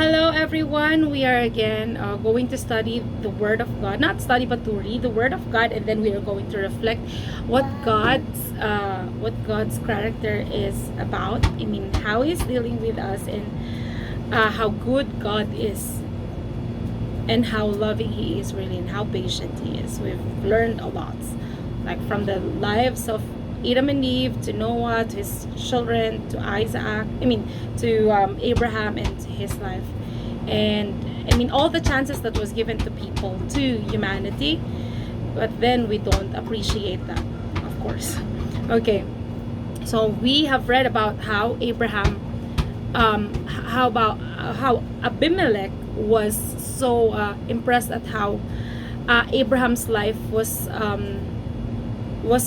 Hello, everyone. We are again going to study the Word of God. Not study, but to read the Word of God, and then we are going to reflect what God's character is about. I mean, how He's dealing with us, and how good God is, and how loving He is, really, and how patient He is. We've learned a lot, like from the lives of Adam and Eve to Noah to his children to Isaac. I mean, to Abraham and to his life, and I mean all the chances that was given to people, to humanity, but then we don't appreciate that, of course. Okay, so we have read about how Abraham, how Abimelech was so impressed at how Abraham's life was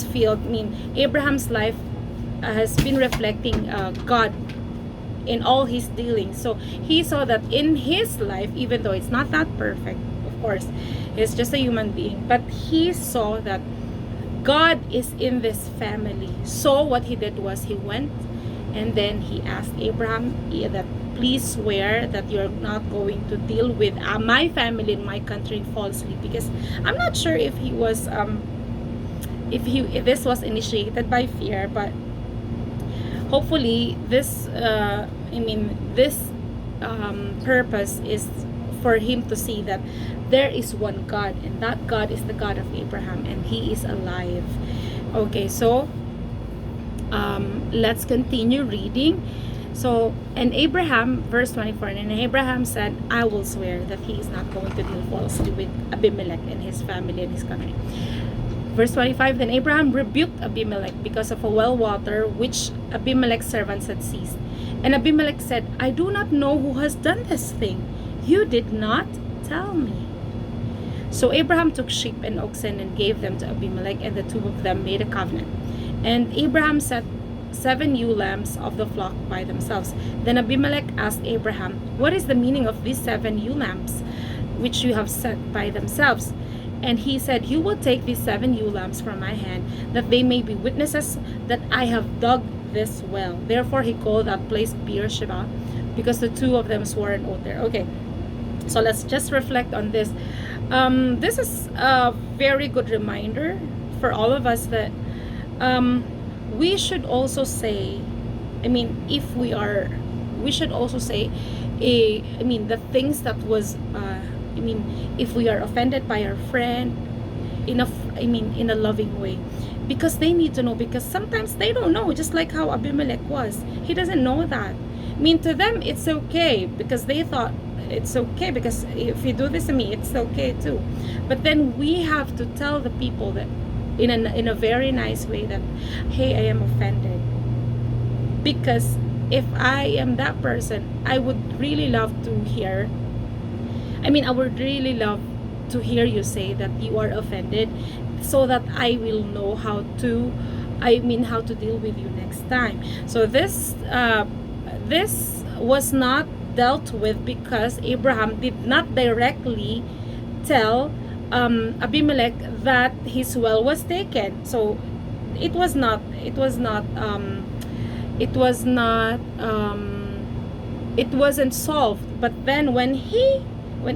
filled. I mean, Abraham's life has been reflecting God in all his dealings. So he saw that in his life, even though it's not that perfect, of course, he's just a human being, but he saw that God is in this family. So what he did was he went and then he asked Abraham that please swear that you're not going to deal with my family and my country falsely, because I'm not sure if he was if this was initiated by fear, but hopefully this purpose is for him to see that there is one God, and that God is the God of Abraham, and he is alive. Okay, so let's continue reading. So, and Abraham, verse 24, and Abraham said, I will swear that he is not going to deal falsely with Abimelech and his family and his country. Verse 25, then Abraham rebuked Abimelech because of a well water which Abimelech's servants had seized. And Abimelech said, I do not know who has done this thing. You did not tell me. So Abraham took sheep and oxen and gave them to Abimelech, and the two of them made a covenant. And Abraham set 7 ewe lambs of the flock by themselves. Then Abimelech asked Abraham, what is the meaning of these 7 ewe lambs which you have set by themselves? And he said, you will take these 7 ewe lambs from my hand, that they may be witnesses that I have dug this well. Therefore he called that place Beersheba, because the two of them swore an oath there. Okay, so let's just reflect on this. This is a very good reminder for all of us that we should also say, we should also say, the things that was, if we are offended by our friend, in a loving way, because they need to know, because sometimes they don't know, just like how Abimelech was. He doesn't know that. To them, it's okay, because they thought it's okay, because if you do this to me, it's okay too. But then we have to tell the people that in a very nice way that, hey, I am offended, because if I am that person, I would really love to hear, I would really love to hear you say that you are offended, so that I will know how to deal with you next time. So this was not dealt with because Abraham did not directly tell Abimelech that his well was taken. So it wasn't solved. But then when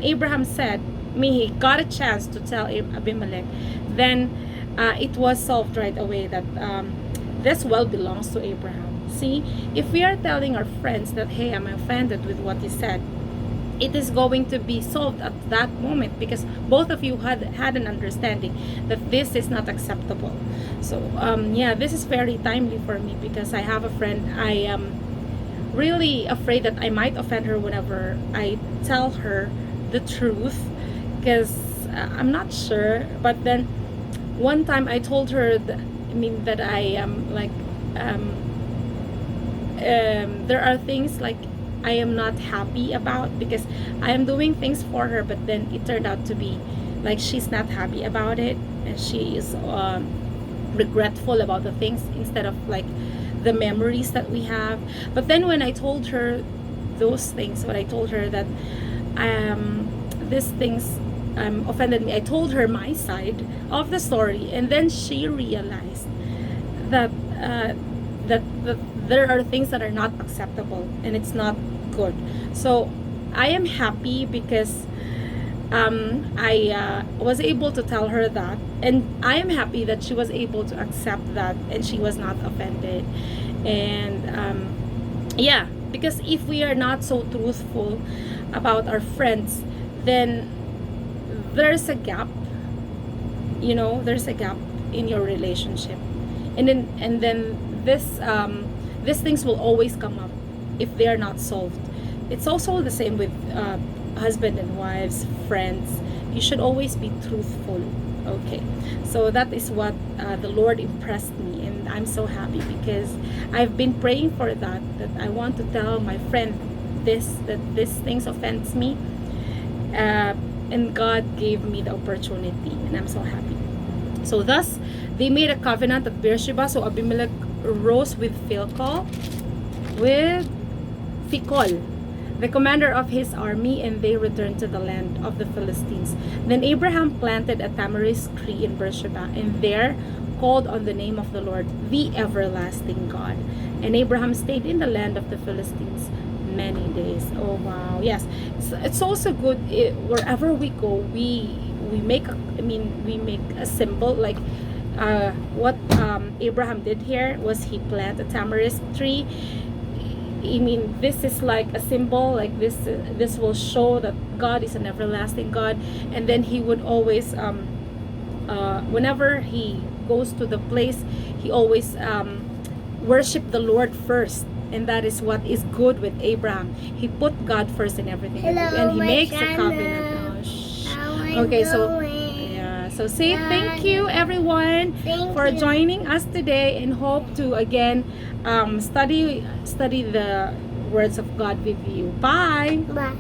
Abraham said, he got a chance to tell Abimelech, then it was solved right away that this well belongs to Abraham. See, if we are telling our friends that, hey, I'm offended with what he said, it is going to be solved at that moment, because both of you had an understanding that this is not acceptable. So this is very timely for me, because I have a friend, I am really afraid that I might offend her whenever I tell her the truth, because I'm not sure. But then one time I told her that I am there are things like I am not happy about, because I am doing things for her, but then it turned out to be like she's not happy about it, and she is regretful about the things instead of like the memories that we have. But then when I told her those things, when I told her that these things offended me, I told her my side of the story, and then she realized that that there are things that are not acceptable and it's not good. So I am happy because I was able to tell her that, and I am happy that she was able to accept that and she was not offended. And yeah, because if we are not so truthful about our friends, then there's a gap, there's a gap in your relationship, and then these things will always come up if they are not solved. It's also the same with husband and wives, friends. You should always be truthful. Okay, so that is what the Lord impressed me, and I'm so happy because I've been praying for that I want to tell my friend that these things offends me, and God gave me the opportunity, and I'm so happy. So thus they made a covenant at Beersheba. So Abimelech rose with Phicol, the commander of his army, and they returned to the land of the Philistines. Then Abraham planted a tamarisk tree in Beersheba, and there called on the name of the Lord, the everlasting God. And Abraham stayed in the land of the Philistines many days. Oh wow, yes. It's also good, wherever we go, we make a symbol, like what Abraham did here was he planted a tamarisk tree. This is like a symbol, like this will show that God is an everlasting God. And then he would always whenever he goes to the place, he always worship the Lord first. And that is what is good with Abraham. He put God first in everything. Hello, and he makes a China. covenant. Oh, shh. How are Okay, you so doing? yeah, so say thank you everyone Thank for you. joining us today, and hope to again study the words of God with you. Bye. Bye.